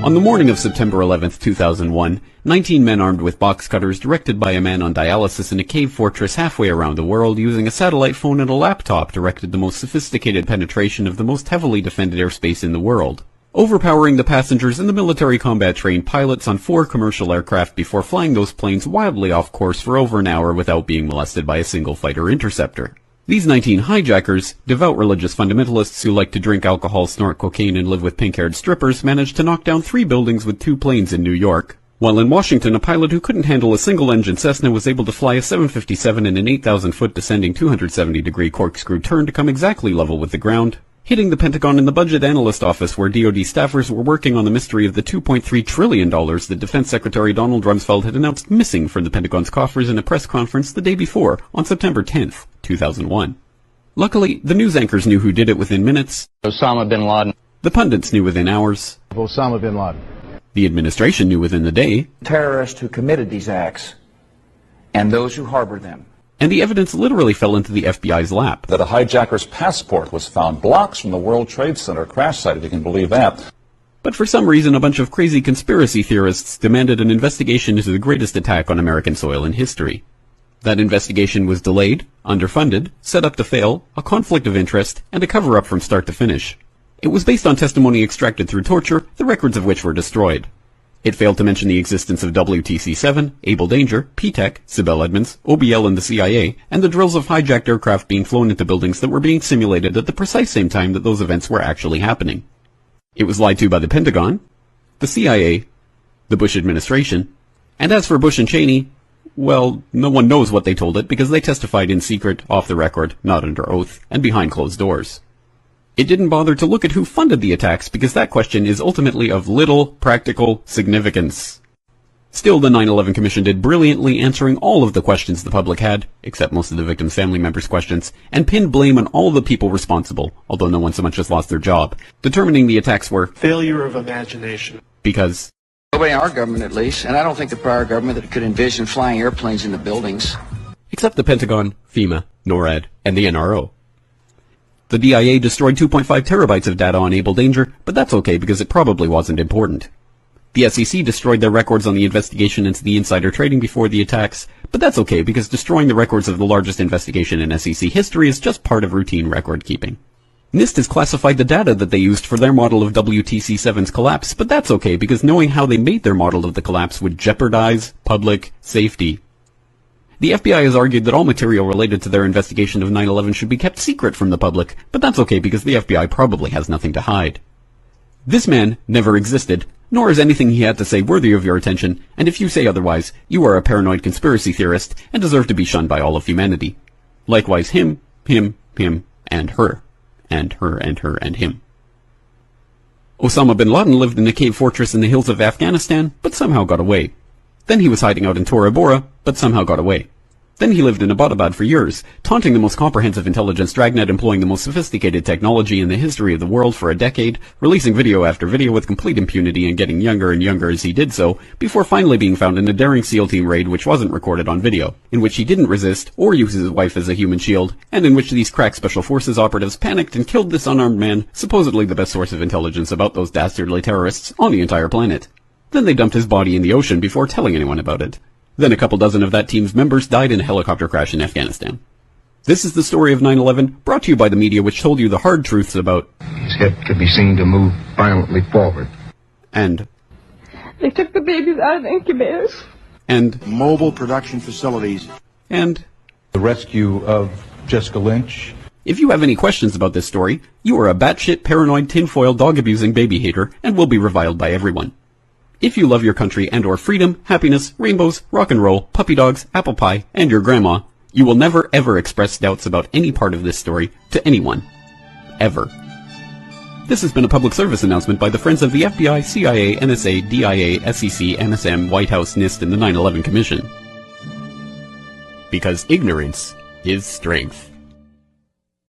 On the morning of September 11, 2001, 19 men armed with box cutters, directed by a man on dialysis in a cave fortress halfway around the world using a satellite phone and a laptop, directed the most sophisticated penetration of the most heavily defended airspace in the world, overpowering the passengers and the military combat-trained pilots on 4 commercial aircraft before flying those planes wildly off course for over an hour without being molested by a single fighter interceptor. These 19 hijackers, devout religious fundamentalists who like to drink alcohol, snort cocaine, and live with pink-haired strippers, managed to knock down 3 buildings with 2 planes in New York. While in Washington, a pilot who couldn't handle a single-engine Cessna was able to fly a 757 in an 8,000-foot descending 270-degree corkscrew turn to come exactly level with the ground, hitting the Pentagon in the Budget Analyst Office where DoD staffers were working on the mystery of the $2.3 trillion that Defense Secretary Donald Rumsfeld had announced missing from the Pentagon's coffers in a press conference the day before, on September 10th, 2001. Luckily, the news anchors knew who did it within minutes. Osama bin Laden. The pundits knew within hours. Osama bin Laden. The administration knew within the day. Terrorists who committed these acts and those who harbor them. And the evidence literally fell into the FBI's lap. That a hijacker's passport was found blocks from the World Trade Center crash site, if you can believe that. But for some reason, a bunch of crazy conspiracy theorists demanded an investigation into the greatest attack on American soil in history. That investigation was delayed, underfunded, set up to fail, a conflict of interest, and a cover-up from start to finish. It was based on testimony extracted through torture, the records of which were destroyed. It failed to mention the existence of WTC-7, Able Danger, P-TECH, Sibel Edmonds, OBL and the CIA, and the drills of hijacked aircraft being flown into buildings that were being simulated at the precise same time that those events were actually happening. It was lied to by the Pentagon, the CIA, the Bush administration, and as for Bush and Cheney, well, no one knows what they told it because they testified in secret, off the record, not under oath, and behind closed doors. It didn't bother to look at who funded the attacks because that question is ultimately of little practical significance. Still, the 9/11 Commission did brilliantly answering all of the questions the public had, except most of the victims' family members' questions, and pinned blame on all the people responsible, although no one so much as lost their job, determining the attacks were failure of imagination. Because Nobody in our government, at least, and I don't think the prior government that could envision flying airplanes into buildings. Except the Pentagon, FEMA, NORAD, and the NRO. The DIA destroyed 2.5 terabytes of data on Able Danger, but that's okay because it probably wasn't important. The SEC destroyed their records on the investigation into the insider trading before the attacks, but that's okay because destroying the records of the largest investigation in SEC history is just part of routine record keeping. NIST has classified the data that they used for their model of WTC-7's collapse, but that's okay because knowing how they made their model of the collapse would jeopardize public safety. The FBI has argued that all material related to their investigation of 9/11 should be kept secret from the public, but that's okay because the FBI probably has nothing to hide. This man never existed, nor is anything he had to say worthy of your attention, and if you say otherwise, you are a paranoid conspiracy theorist and deserve to be shunned by all of humanity. Likewise him, and her. And her, and her, and him. Osama bin Laden lived in a cave fortress in the hills of Afghanistan, but somehow got away. Then he was hiding out in Tora Bora, but somehow got away. Then he lived in Abbottabad for years, taunting the most comprehensive intelligence dragnet employing the most sophisticated technology in the history of the world for a decade, releasing video after video with complete impunity and getting younger and younger as he did so, before finally being found in a daring SEAL team raid which wasn't recorded on video, in which he didn't resist or use his wife as a human shield, and in which these crack special forces operatives panicked and killed this unarmed man, supposedly the best source of intelligence about those dastardly terrorists on the entire planet. Then they dumped his body in the ocean before telling anyone about it. Then a couple dozen of that team's members died in a helicopter crash in Afghanistan. This is the story of 9/11, brought to you by the media which told you the hard truths about his head could be seen to move violently forward. And they took the babies out of the incubators. And mobile production facilities. And the rescue of Jessica Lynch. If you have any questions about this story, you are a batshit paranoid tinfoil dog-abusing baby hater and will be reviled by everyone. If you love your country and or freedom, happiness, rainbows, rock and roll, puppy dogs, apple pie, and your grandma, you will never ever express doubts about any part of this story to anyone. Ever. This has been a public service announcement by the Friends of the FBI, CIA, NSA, DIA, SEC, NSM, White House, NIST, and the 9/11 Commission. Because ignorance is strength.